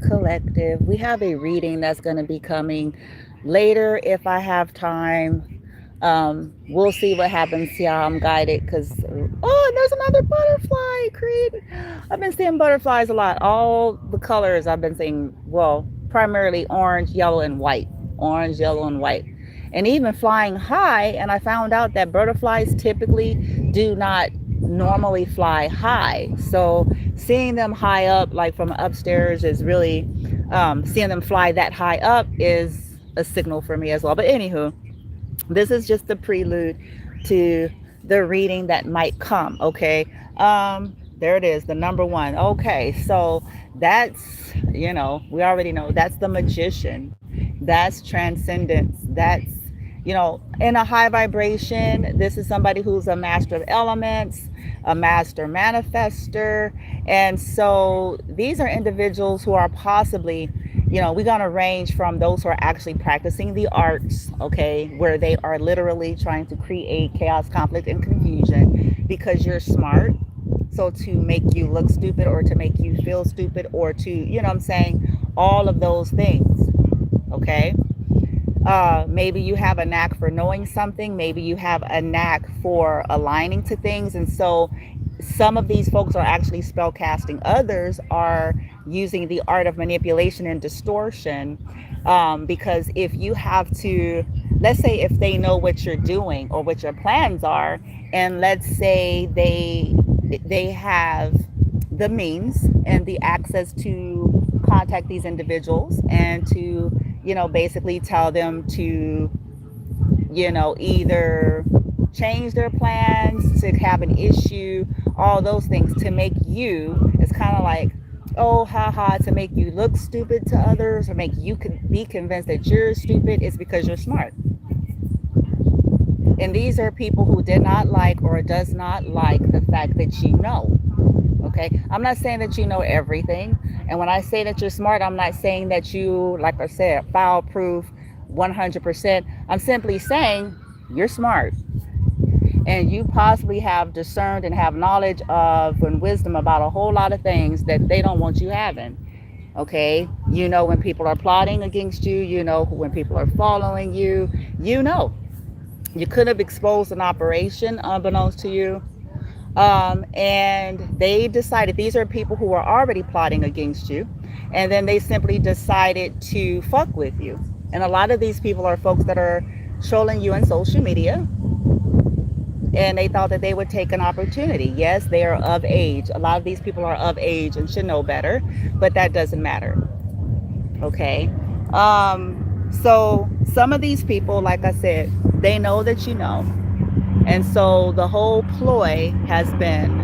Collective. We have a reading that's going to be coming later if I have time. We'll see what happens. See how I'm guided. Because oh, there's another butterfly, Creed. I've been seeing butterflies a lot. All the colors I've been seeing. Well, primarily orange, yellow, and white. Orange, yellow, and white. And even flying high. And I found out that butterflies typically do not normally fly high. So seeing them high up, like from upstairs, is really seeing them fly that high up is a signal for me as well. But anywho, this is just the prelude to the reading that might come. Okay. There it is, the number one. Okay, so that's, we already know that's the magician. That's transcendence. That's, in a high vibration, this is somebody who's a master of elements, a master manifester. And so these are individuals who are possibly, we're going to range from those who are actually practicing the arts, okay, where they are literally trying to create chaos, conflict, and confusion because you're smart. So to make you look stupid or to make you feel stupid or to, what I'm saying, all of those things, okay? Maybe you have a knack for knowing something. Maybe you have a knack for aligning to things. And so some of these folks are actually spell casting. Others are using the art of manipulation and distortion. Because if you have to, let's say if they know what you're doing or what your plans are, and let's say they have the means and the access to contact these individuals and to, basically tell them to, either change their plans, to have an issue, all those things to make you, it's kind of like, oh, haha, to make you look stupid to others or make you be convinced that you're stupid, is because you're smart. And these are people who did not like or does not like the fact that you know. Okay. I'm not saying that you know everything. And when I say that you're smart, I'm not saying that you, like I said, foul proof 100%. I'm simply saying you're smart. And you possibly have discerned and have knowledge of and wisdom about a whole lot of things that they don't want you having. Okay. When people are plotting against you, when people are following you, you could have exposed an operation unbeknownst to you. And they decided, these are people who are already plotting against you. And then they simply decided to fuck with you. And a lot of these people are folks that are trolling you on social media. And they thought that they would take an opportunity. Yes, they are of age. A lot of these people are of age and should know better, but that doesn't matter. Okay. So some of these people, like I said, they know that you know. And so the whole ploy has been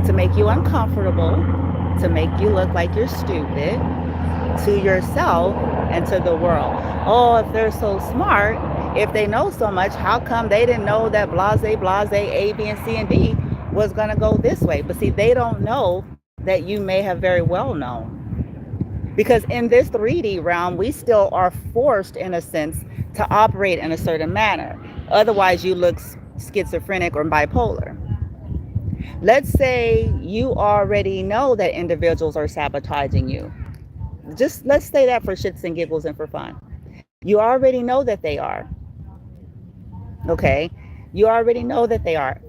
to make you uncomfortable, to make you look like you're stupid to yourself and to the world. Oh, if they're so smart, if they know so much, how come they didn't know that blase, A, B, and C, and D was going to go this way? But see, they don't know that you may have very well known. Because in this 3D realm, we still are forced, in a sense, to operate in a certain manner. Otherwise, you look schizophrenic or bipolar. Let's say you already know that individuals are sabotaging you. Just let's say that for shits and giggles and for fun. You already know that they are. Okay? You already know that they are.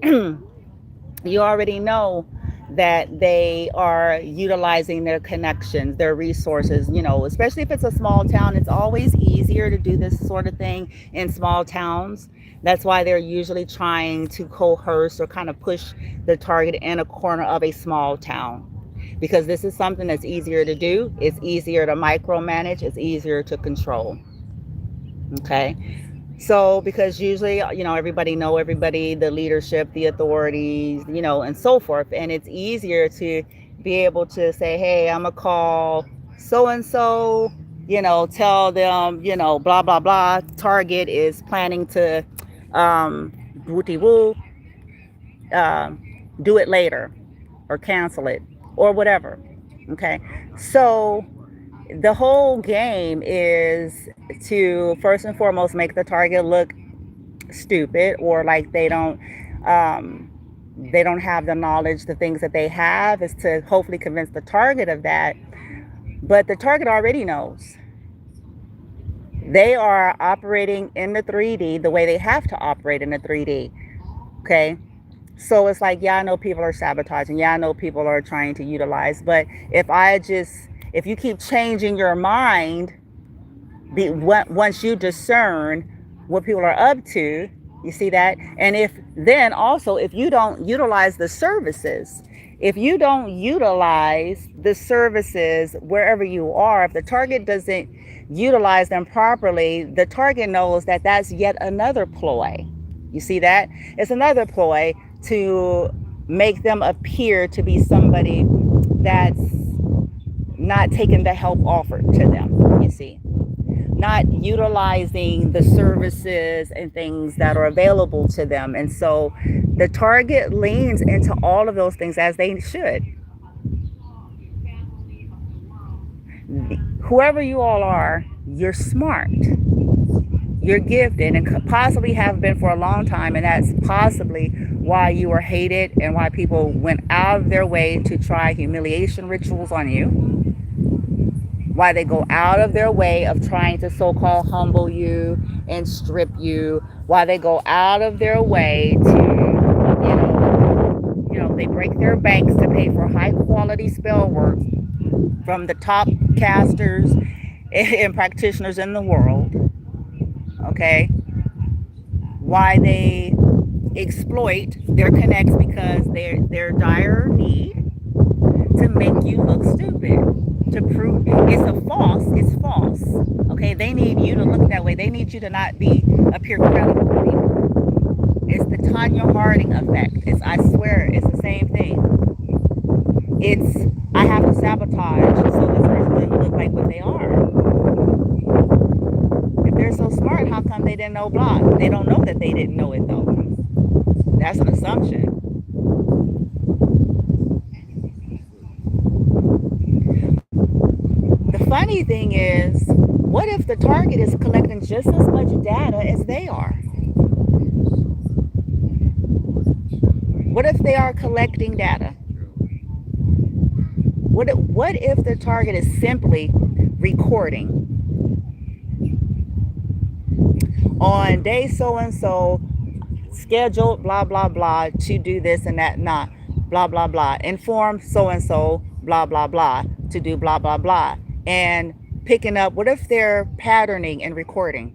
You already know that they are utilizing their connections, their resources, especially if it's a small town. It's always easier to do this sort of thing in small towns. That's why they're usually trying to coerce or kind of push the target in a corner of a small town. Because this is something that's easier to do. It's easier to micromanage. It's easier to control. Okay. So, because usually, everybody know everybody, the leadership, the authorities, and so forth. And it's easier to be able to say, hey, I'm going to call so-and-so, tell them, blah, blah, blah. Target is planning to wooty woo, do it later or cancel it or whatever. Okay. So the whole game is to first and foremost make the target look stupid or like they don't have the knowledge. The things that they have is to hopefully convince the target of that. But the target already knows. They are operating in the 3D the way they have to operate in the 3D. Okay. So it's like, yeah, I know people are sabotaging. Yeah, I know people are trying to utilize. But if you keep changing your mind, once you discern what people are up to, you see that? And if you don't utilize the services, if you don't utilize the services wherever you are, if the target doesn't utilize them properly, the target knows that that's yet another ploy. You see that? It's another ploy to make them appear to be somebody that's not taking the help offered to them, you see, not utilizing the services and things that are available to them. And so the target leans into all of those things, as they should. Whoever you all are, you're smart, you're gifted, and possibly have been for a long time. And that's possibly why you are hated and why people went out of their way to try humiliation rituals on you, why they go out of their way of trying to so-called humble you and strip you, why they go out of their way to, they break their banks to pay for high quality spell work from the top casters and practitioners in the world. Okay, why they exploit their connects because they're dire need to make you look stupid, to prove it's false. Okay, they need you to look that way. They need you to not appear credible to people. It's the Tanya Harding effect. I swear, it's the same thing. I have to sabotage so this person doesn't look like what they are. If they're so smart, how come they didn't know block? They don't know that they didn't know it though. That's an assumption. The funny thing is, what if the target is collecting just as much data as they are? What if they are collecting data? What if the target is simply recording on day so and so, scheduled blah blah blah to do this and that, not blah blah blah, inform so and so blah blah blah to do blah blah blah, and picking up? What if they're patterning and recording?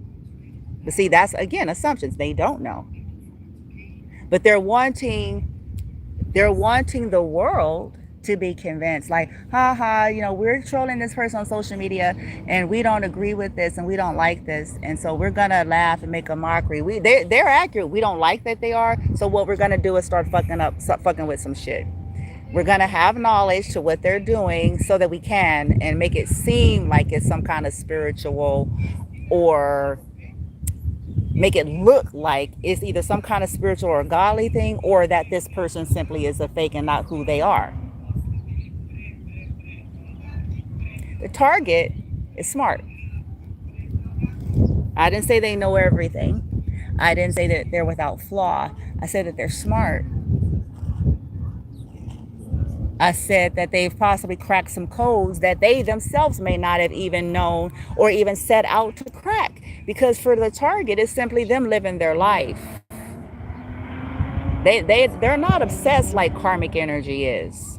But see, that's again assumptions. They don't know, but they're wanting the world to be convinced, like, haha, we're trolling this person on social media and we don't agree with this and we don't like this, and so we're gonna laugh and make a mockery. They're accurate. We don't like that they are, so what we're gonna do is start fucking with some shit. We're gonna have knowledge to what they're doing so that we can, and make it seem like it's some kind of spiritual, or make it look like it's either some kind of spiritual or godly thing, or that this person simply is a fake and not who they are. The target is smart. I didn't say they know everything. I didn't say that they're without flaw. I said that they're smart. I said that they've possibly cracked some codes that they themselves may not have even known or even set out to crack. Because for the target, it's simply them living their life. They're not obsessed like karmic energy is,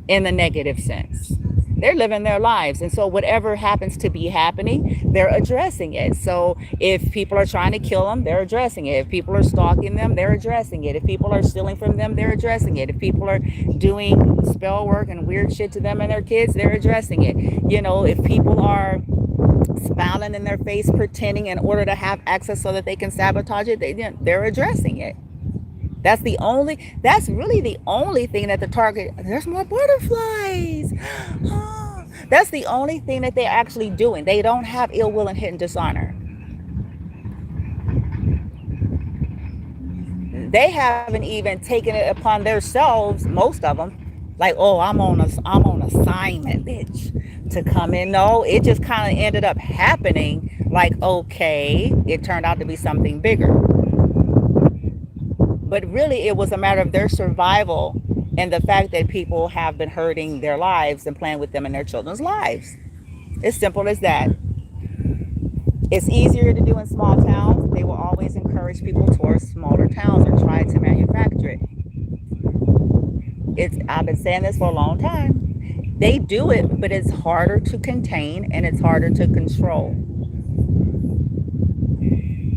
in the negative sense. They're living their lives. And so whatever happens to be happening, they're addressing it. So if people are trying to kill them, they're addressing it. If people are stalking them, they're addressing it. If people are stealing from them, they're addressing it. If people are doing spell work and weird shit to them and their kids, they're addressing it. If people are smiling in their face, pretending in order to have access so that they can sabotage it, they're addressing it. That's really the only thing that the target, there's more butterflies. That's the only thing that they're actually doing. They don't have ill will and hidden dishonor. They haven't even taken it upon themselves, most of them, like, oh, I'm on assignment, bitch, to come in. No, it just kind of ended up happening like, okay, it turned out to be something bigger. But really, it was a matter of their survival and the fact that people have been hurting their lives and playing with them and their children's lives. It's simple as that. It's easier to do in small towns. They will always encourage people towards smaller towns or try to manufacture it. I've been saying this for a long time. They do it, but it's harder to contain and it's harder to control.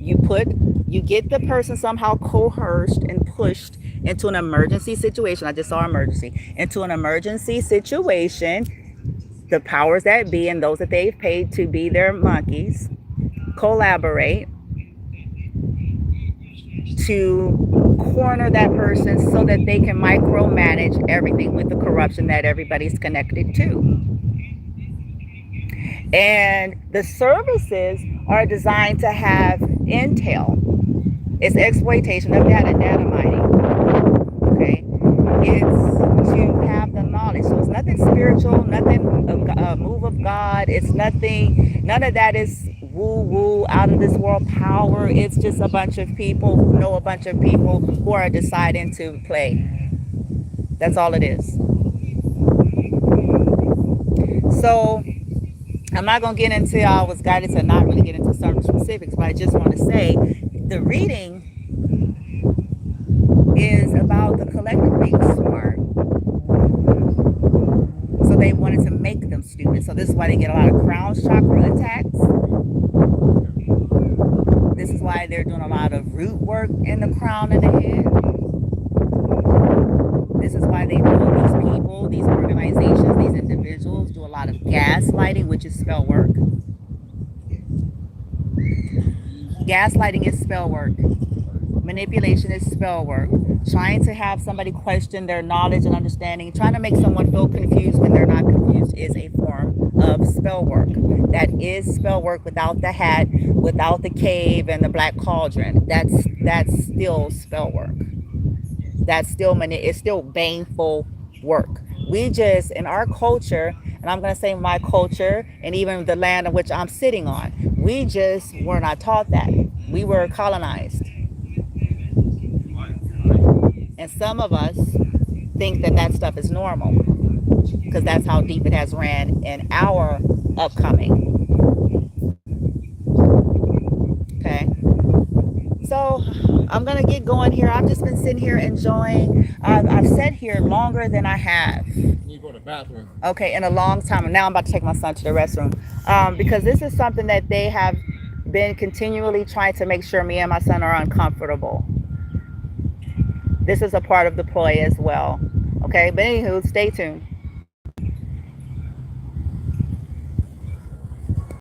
You get the person somehow coerced and pushed into an emergency situation. I just saw emergency. Into an emergency situation. The powers that be and those that they've paid to be their monkeys collaborate to corner that person so that they can micromanage everything with the corruption that everybody's connected to. And the services are designed to have intel. It's exploitation of data mining. Okay? It's to have the knowledge. So it's nothing spiritual, nothing a move of God. It's nothing, none of that is woo-woo, out of this world power. It's just a bunch of people who know a bunch of people who are deciding to play. That's all it is. So I'm not going to get into, I was guided to not really get into some specifics, but I just want to say the reading is about the collective being smart. So they wanted to make them stupid. So this is why they get a lot of crown chakra attacks. This is why they're doing a lot of root work in the crown and the head. This is why they do these people, these organizations, these individuals do a lot of gaslighting, which is spell work. Gaslighting is spell work. Manipulation is spell work. Trying to have somebody question their knowledge and understanding, trying to make someone feel confused when they're not confused is a form of spell work. That is spell work without the hat, without the cave and the black cauldron. That's still spell work. That's still it's still baneful work. We just, in our culture, and I'm going to say my culture and even the land on which I'm sitting on, we just were not taught that. We were colonized. And some of us think that that stuff is normal because that's how deep it has ran in our upcoming. Okay. So I'm going to get going here. I've just been sitting here enjoying. I've sat here longer than I have. You go to the bathroom. Okay, in a long time. Now I'm about to take my son to the restroom because this is something that they have been continually trying to make sure me and my son are uncomfortable. This is a part of the ploy as well. Okay, but anywho, stay tuned.